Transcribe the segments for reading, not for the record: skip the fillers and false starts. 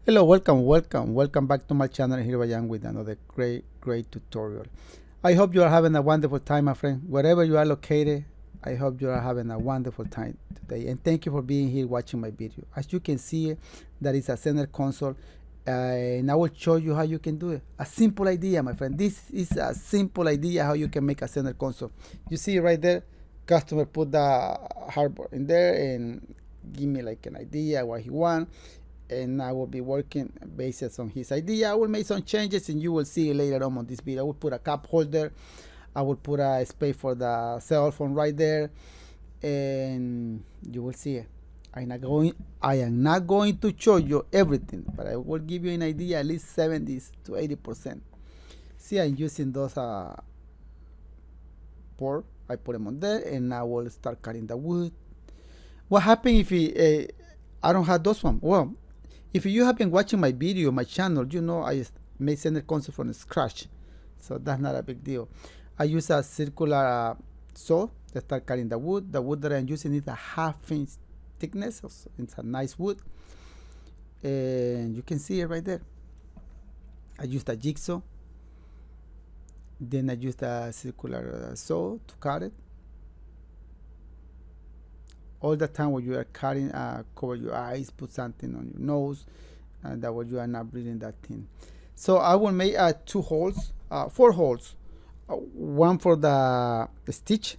Hello, welcome back to my channel. Here I am with another great tutorial. I hope you are having a wonderful time, my friend. Wherever you are located, I hope you are having a wonderful time today. And thank you for being here watching my video. As you can see, that is a center console. And I will show you how you can do it. A simple idea, my friend. This is a simple idea how you can make a center console. You see right there, customer put the hardboard in there and give me like an idea what he want, and I will be working based on his idea. I will make some changes and you will see later on this video. I will put a cup holder. I will put a space for the cell phone right there, and you will see it. I am not going to show you everything, but I will give you an idea, at least 70 to 80%. See, I'm using those board. I put them on there, and I will start cutting the wood. What happens if I don't have those one? Well, if you have been watching my video, my channel, you know I made center console from scratch, so that's not a big deal. I use a circular saw to start cutting the wood. The wood that I'm using is a 1/2 inch thickness, so it's a nice wood, and you can see it right there. I used a jigsaw, then I used a circular saw to cut it. All the time when you are cutting, cover your eyes, put something on your nose, and that way you are not breathing that thing. So I will make 4 holes, one for the stitch,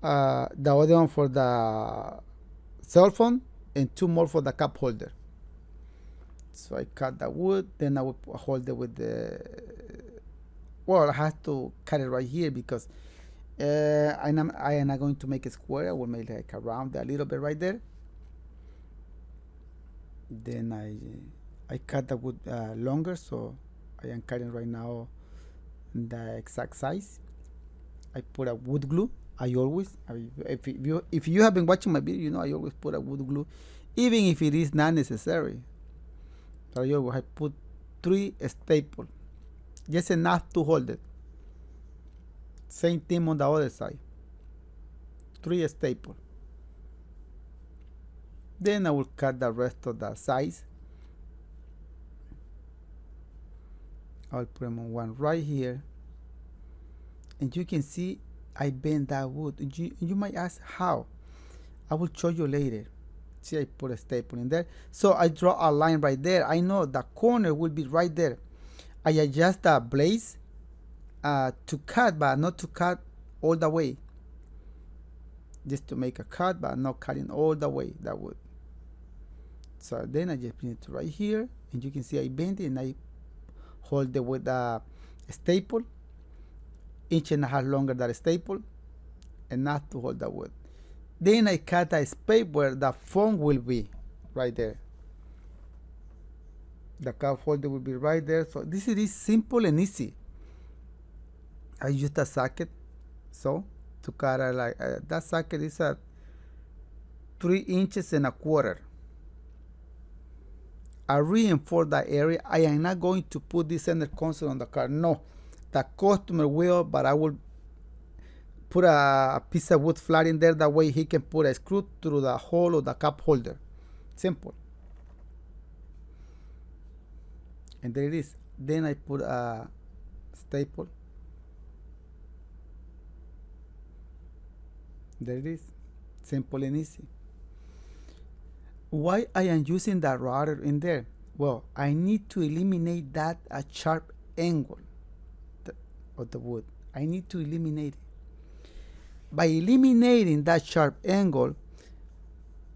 the other one for the cell phone, and 2 more for the cup holder. So I cut the wood, then I will hold it with the, well, I have to cut it right here because I am not going to make a square. I will make like a round a little bit right there. Then I cut the wood longer, so I am cutting right now the exact size. I put a wood glue. If you have been watching my video, you know I always put a wood glue, even if it is not necessary. So I put 3 staples, just enough to hold it. Same thing on the other side. 3 staples. Then I will cut the rest of the size. I will put them on one right here. And you can see I bend that wood. You might ask how. I will show you later. See, I put a staple in there. So I draw a line right there. I know the corner will be right there. I adjust the blades to cut, but not to cut all the way. Just to make a cut, but not cutting all the way that wood. So then I just bring it right here, and you can see I bend it and I hold it with a staple, 1.5 inches longer than a staple, enough to hold the wood. Then I cut a space where the phone will be, right there. The cup holder will be right there. So this is simple and easy. I used a socket, so to cut like that socket is at 3.25 inches. I reinforce that area. I am not going to put this center console on the car. No, the customer will, but I will put a piece of wood flat in there. That way he can put a screw through the hole of the cup holder. Simple. And there it is. Then I put a staple. There it is. Simple and easy. Why I am using the router in there? Well, I need to eliminate that sharp angle of the wood. I need to eliminate it. By eliminating that sharp angle,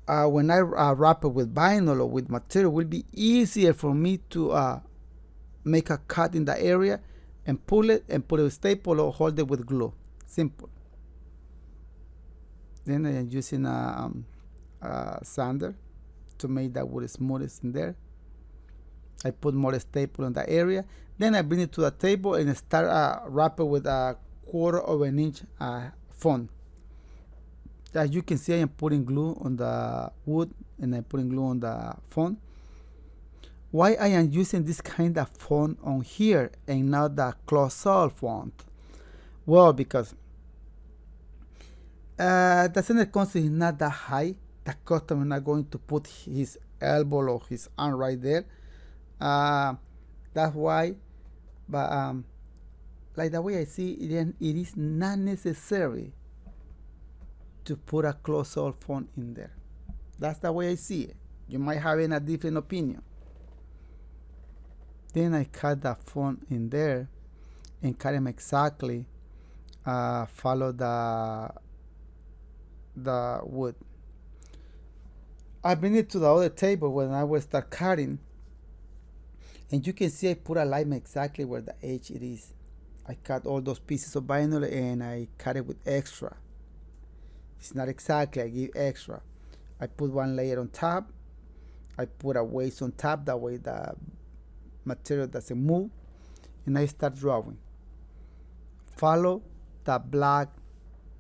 when I wrap it with vinyl or with material, it will be easier for me to make a cut in the area and pull it and put a staple or hold it with glue. Simple. Then I am using a sander to make that wood smoothest in there. I put more staple in the area. Then I bring it to the table and start wrapping with a 1/4 inch phone. As you can see, I am putting glue on the wood and I'm putting glue on the phone. Why I am using this kind of font on here and not the colossal font? Well, because the center console is not that high. The customer is not going to put his elbow or his arm right there. That's why, but like the way I see it, it is not necessary to put a close-all font in there. That's the way I see it. You might have a different opinion. Then I cut that font in there and cut them exactly. Follow the wood. I bring it to the other table when I will start cutting, and you can see I put a line exactly where the edge it is. I cut all those pieces of vinyl and I cut it with extra. It's not exactly, I give extra. I put one layer on top. I put a waist on top, that way the material doesn't move. And I start drawing. Follow the black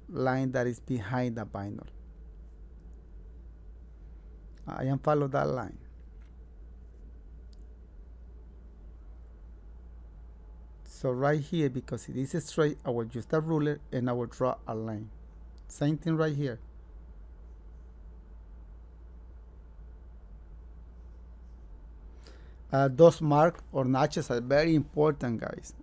line that is behind the vinyl. I am follow that line. So right here, because it is straight, I will use the ruler and I will draw a line. Same thing right here. Those marks or notches are very important, guys.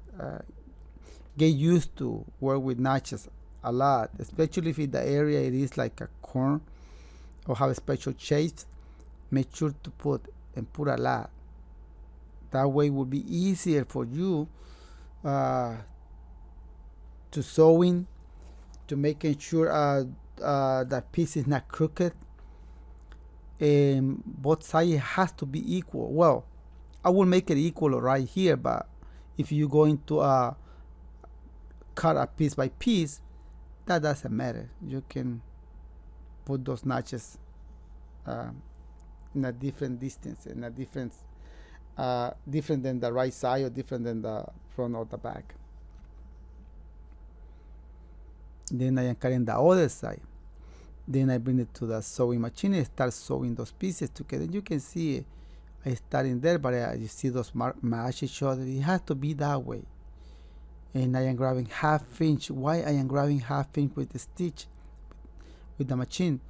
Get used to work with notches a lot, especially if in the area it is like a corner or have special shapes. Make sure to put a lot. That way it will be easier for you to sewing, to making sure that piece is not crooked, and both sides has to be equal. Well, I will make it equal right here, but if you go into cut a piece by piece, that doesn't matter. You can put those notches in a different distance, in a different than the right side or different than the front or the back. Then I am cutting the other side. Then I bring it to the sewing machine and start sewing those pieces together. You can see I start in there, but you see those match each other. It has to be that way. And I am grabbing 1/2 inch. Why I am grabbing 1/2 inch with the stitch, with the machine?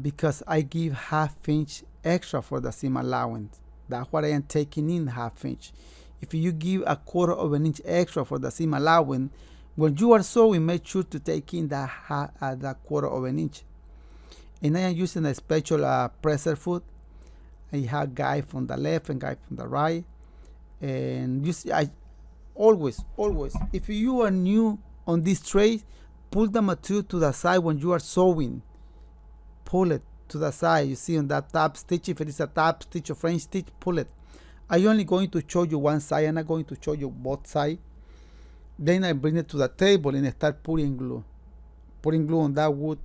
Because I give 1/2 inch extra for the seam allowance. That's what I am taking in 1/2 inch. If you give 1/4 of an inch extra for the seam allowance, when you are sewing, make sure to take in the 1/4 of an inch. And I am using a special presser foot. I have guide from the left and guide from the right. And you see, I always, if you are new on this tray, pull the material to the side when you are sewing. Pull it to the side. You see on that top stitch, if it is a top stitch or French stitch, pull it. I'm only going to show you one side. I'm not going to show you both sides. Then I bring it to the table and I start putting glue. Putting glue on that wood.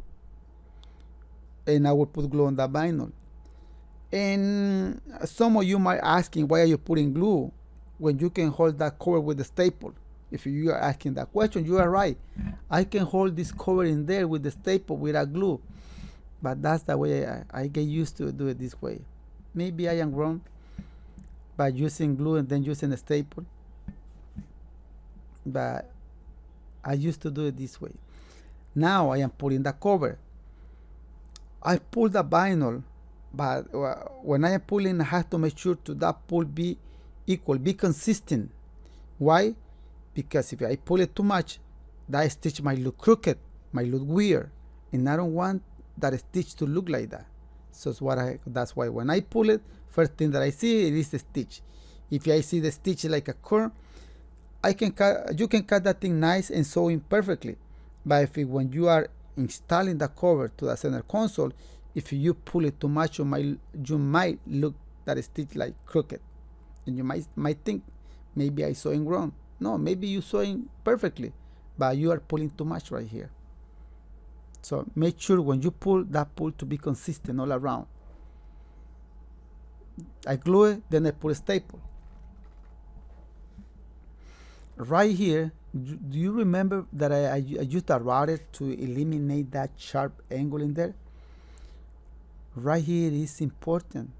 And I will put glue on the vinyl. And some of you might asking, why are you putting glue when you can hold that cover with the staple? If you are asking that question, you are right. I can hold this cover in there with the staple without glue. But that's the way I get used to do it this way. Maybe I am wrong by using glue and then using a staple. But I used to do it this way. Now I am putting the cover. I pull the vinyl, but when I am pulling, I have to make sure to that pull be equal, be consistent. Why? Because if I pull it too much, that stitch might look crooked, might look weird, and I don't want that stitch to look like that. So that's why when I pull it, first thing that I see it is the stitch. If I see the stitch like a curve, you can cut that thing nice and sew in perfectly. But when you are installing the cover to the center console, if you pull it too much, you might look that stitch like crooked, and you might think maybe I sewing wrong. No, maybe you sewing perfectly, but you are pulling too much right here. So make sure when you pull, that pull to be consistent all around. I glue it, then I put a staple. Right here, do you remember that I used a router to eliminate that sharp angle in there? Right here is important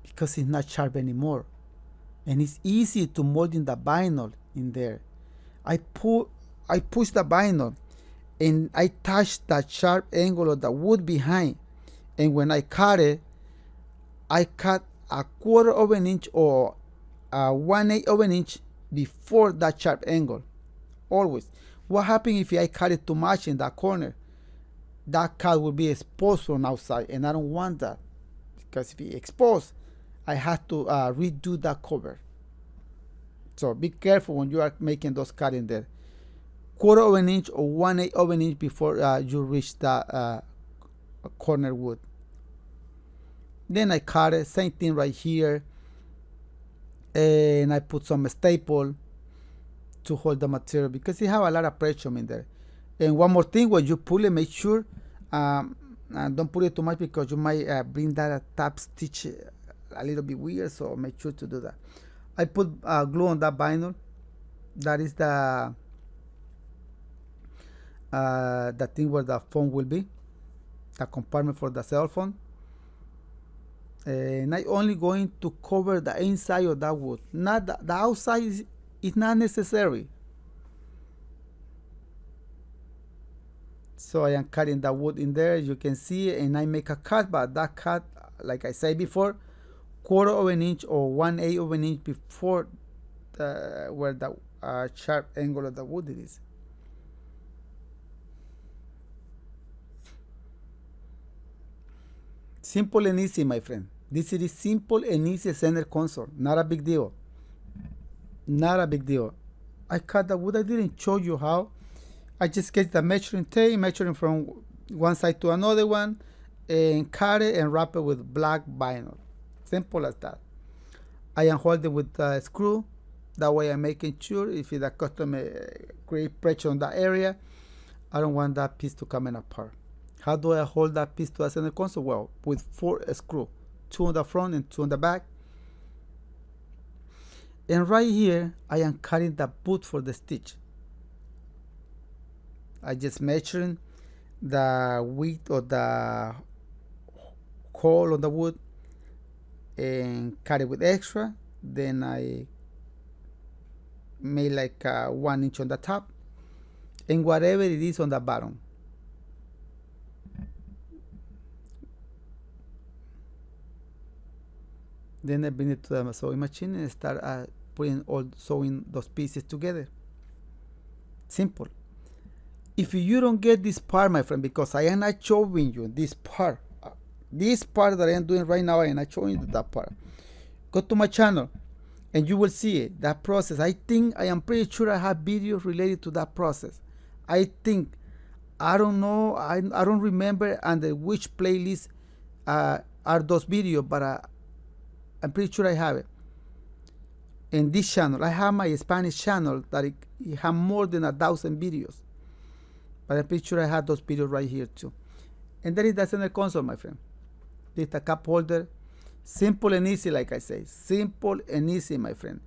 because it's not sharp anymore. And it's easy to mold in the vinyl in there. I push the vinyl and I touch that sharp angle of the wood behind. And when I cut it, I cut a 1/4 of an inch or 1/8 of an inch before that sharp angle. Always. What happens if I cut it too much in that corner? That cut will be exposed from outside, and I don't want that, because if it's exposed, I have to redo that cover. So be careful when you are making those cuts in there. 1/4 of an inch or 1/8 of an inch before you reach that corner wood. Then I cut it, same thing right here, and I put some staple to hold the material because it have a lot of pressure in there. And one more thing, when you pull it, make sure don't pull it too much, because you might bring that top stitch a little bit weird, so make sure to do that. I put glue on that vinyl. That is the thing where the phone will be, the compartment for the cell phone. And I only going to cover the inside of that wood, not the outside is not necessary. So I am cutting the wood in there, you can see, and I make a cut, but that cut, like I said before, 1/4 of an inch or 1/8 of an inch before where the sharp angle of the wood it is. Simple and easy, my friend. This is simple and easy center console. Not a big deal. Not a big deal. I cut the wood. I didn't show you how. I just get the measuring tape, measuring from one side to another one, and cut it and wrap it with black vinyl. Simple as that. I am holding with a screw. That way I'm making sure if the customer create pressure on that area, I don't want that piece to come apart. How do I hold that piece to the center console? Well, with 4 screws, 2 on the front and 2 on the back. And right here, I am cutting the boot for the stitch. I just measuring the width of the hole on the wood and cut it with extra. Then I made like 1 inch on the top and whatever it is on the bottom. Then I bring it to the sewing machine and start sewing those pieces together. Simple. If you don't get this part, my friend, because I am not showing you this part that I am doing right now, I am not showing you that part. Go to my channel and you will see it, that process. I am pretty sure I have videos related to that process. I don't know, I don't remember under which playlist are those videos, but I'm pretty sure I have it. In this channel, I have my Spanish channel that it have more than 1,000 videos. But I'm pretty sure I have those videos right here too. And that is the center console, my friend. This is the cup holder. Simple and easy, like I say. Simple and easy, my friend.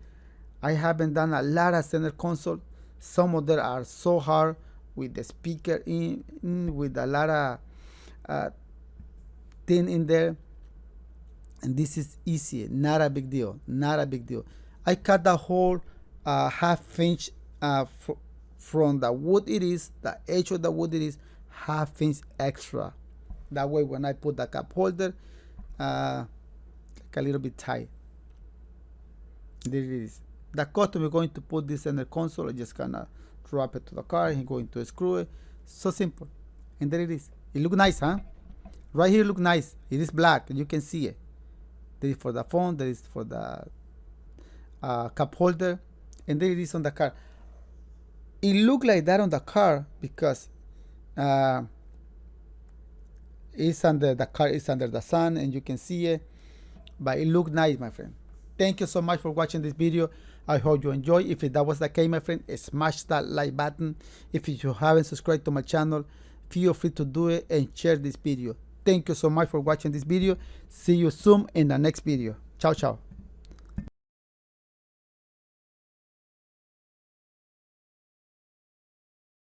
I haven't done a lot of center console. Some of them are so hard with the speaker in with a lot of thing in there. And this is easy, not a big deal, not a big deal. I cut the whole 1/2 inch from the wood it is, the edge of the wood it is, 1/2 inch extra. That way when I put the cup holder, like a little bit tight. There it is. The customer is going to put this in the console, just gonna drop it to the car, he's going to screw it. So simple. And there it is. It looks nice, huh? Right here look nice. It is black, you can see it. There is for the phone, there is for the cup holder, and there it is on the car. It looked like that on the car because it's under the car, it's under the sun, and you can see it. But it looked nice, my friend. Thank you so much for watching this video. I hope you enjoy. If that was the case, my friend, smash that like button. If you haven't subscribed to my channel, feel free to do it and share this video. Thank you so much for watching this video. See you soon in the next video. Ciao, ciao.